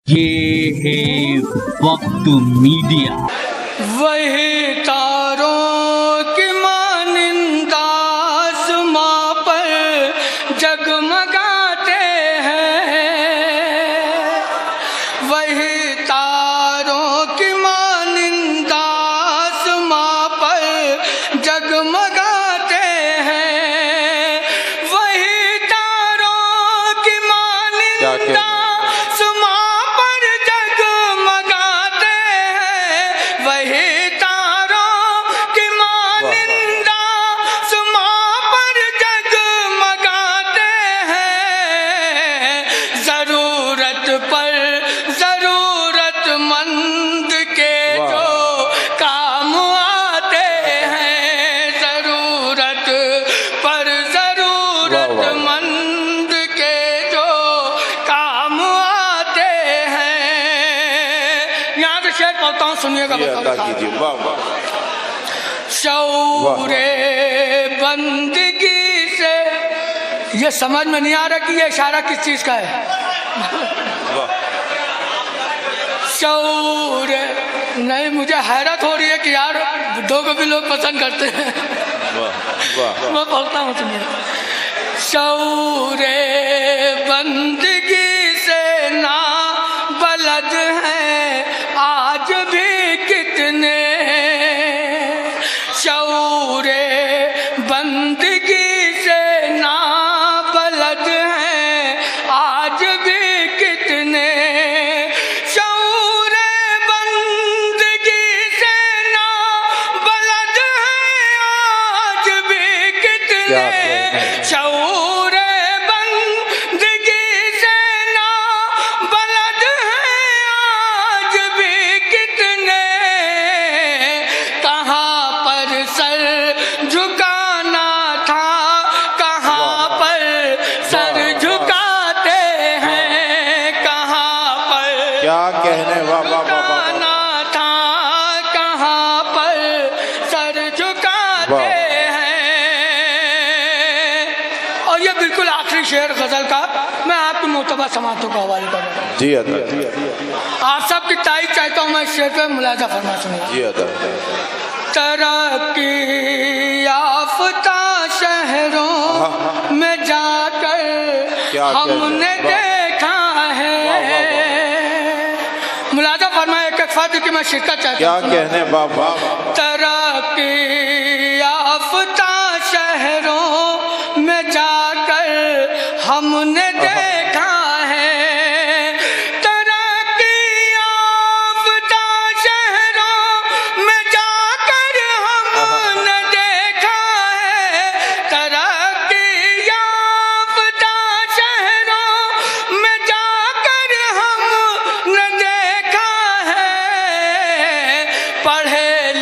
ये है वक्त मीडिया। वही तारों की मानिंदा आसमां पर जगमगाते हैं। वही तारों की मानिंदा आसमां पर जगमगाते हैं। वही तारों की मानिंदा वही तारों की मानिंदा सुमां पर जगमगाते हैं। जरूरतमंद के जो काम आते हैं। जरूरतमंद के जो काम आते हैं। यहाँ से शेर पढ़ता हूँ, सुनिएगा। शौरे बंदगी से, ये समझ में नहीं आ रहा कि ये इशारा किस चीज का है। शौरे नहीं, मुझे हैरत हो रही है कि यार बुड्ढों को भी लोग पसंद करते हैं। मैं पढ़ता हूँ, सुनिए। शौरे बंदगी से ना बलद हैं आज भी कितने। शौरे बंदगी से ना बलद हैं आज भी कितने। शौरे बंदगी से ना बलद हैं आज भी कितने। शौरे बंदगी से ना बलद हैं आज भी कितने। कहाँ पर सर झुकाना था, कहाँ पर सर झुकाते हैं। कहाँ पर क्या कहने झुकाना था, कहाँ पर सर झुकाते हैं। और ये बिल्कुल आखिरी शेर गजल का मैं आपकी मोतबर समातों का हवाले कर रहा हूँ। जी अदा। आप सबकी तारीफ चाहता हूँ मैं इस शेर पे मुलाजा फरमा सुनिए। जी अदा। तरक्की याफ्ता शहरों में जाकर हमने देखा है। मुलाजा फरमाए एक एक फर्द की मैं शिरकत चाहता क्या हूँ। कहने बाबा। तरक्की याफ्ता शहरों में जाकर हमने देखा है। पढ़े